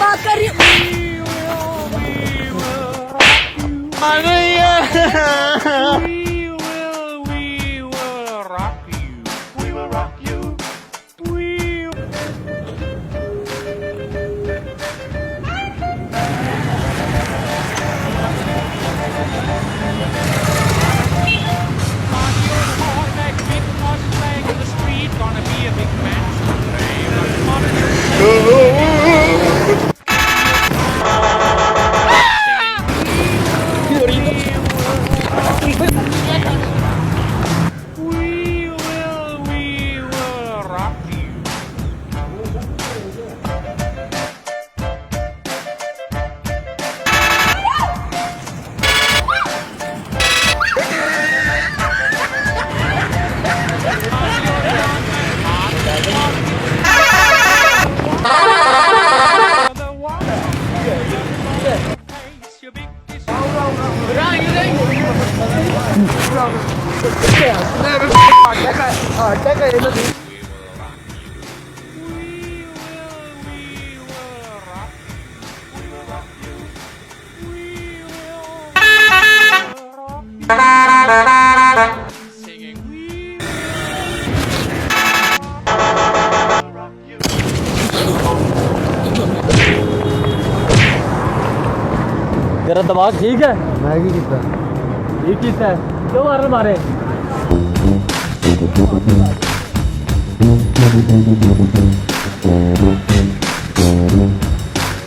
बात कर रही हूँ। तेरा दिमाग ठीक है? मैं की किया ठीक किया है क्यों मार मारे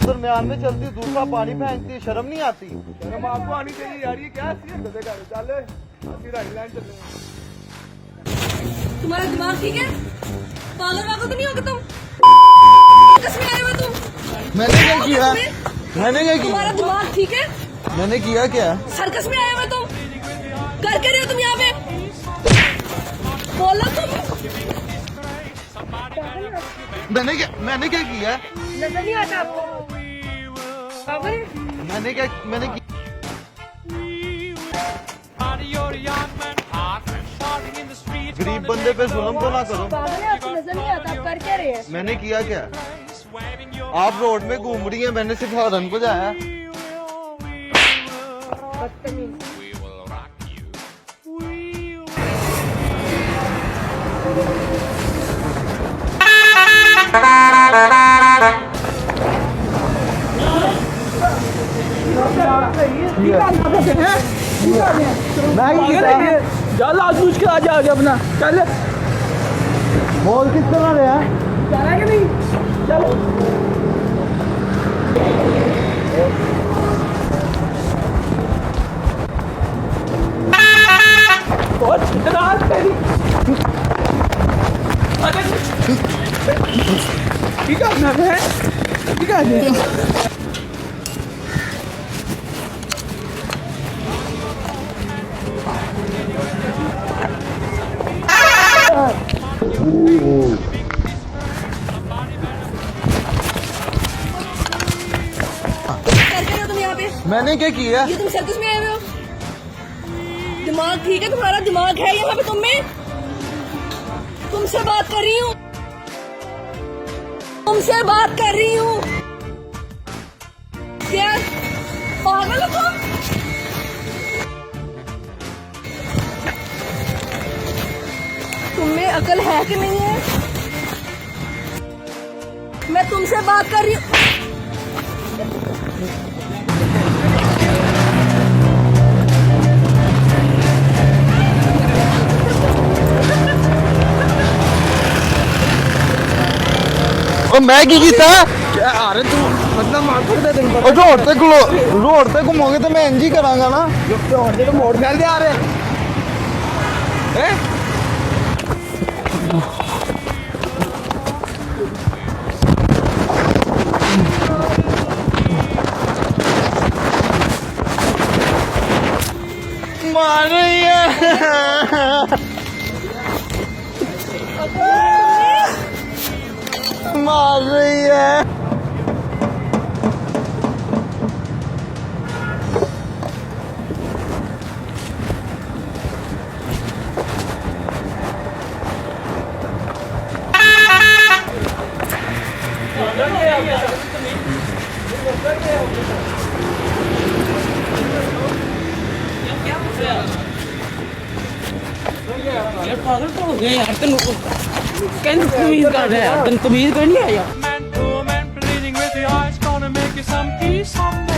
दरम्यान में चलती दूसरा पानी फेंकती शर्म नहीं आती? शर्म आपको आनी चाहिए यार, ये क्या चल तुम्हारा दिमाग ठीक है? पागल वागल तो नहीं होगा तुम? कसम आए हुए तुम? मैंने क्या किया? मैंने क्या किया? तुम्हारा दिमाग ठीक है? मैंने किया क्या? सर्कस में आए हुए तुम? कर रहे हो तुम यहाँ पे? बोलो तुम। मैंने क्या किया? नजर नहीं आता आपको? मैंने क्या गरीब बंदे पे जुल्म तो ना करो। आपको नजर नहीं आता, आप कर क्या रहे हैं? मैंने किया क्या? आप रोड में घूम रही हैं, मैंने सिर्फ हॉर्न बजाया। चल आज पूछ के आजा अपना चल बोल किस तरह रहा है? चला कि नहीं चलो ठीक है ठीक है मैंने क्या किया? ये तुम सर्कस में आए हुए हो? दिमाग ठीक है तुम्हारा? दिमाग है यहाँ पे तुम में? तुमसे बात कर रही हूँ, तुमसे बात कर रही हूँ। क्या पागल हो तुम? तुम्हें अकल है कि नहीं है? मैं तुमसे बात कर रही हूँ। मैं की किया? अरे तू मतलब मार सकते दिन पर रोड ते घूमोगे तो मैं इंज ही करांगा ना। तो मोड़ फेर दे आ रहे हैं मार रही है मार रही है। यार पागल तो हो गया यार तेन तमीज कर रहा है यार तेन तमीज कर नहीं आया Man, poor man, pleading with the eyes, gonna make you some peace someday.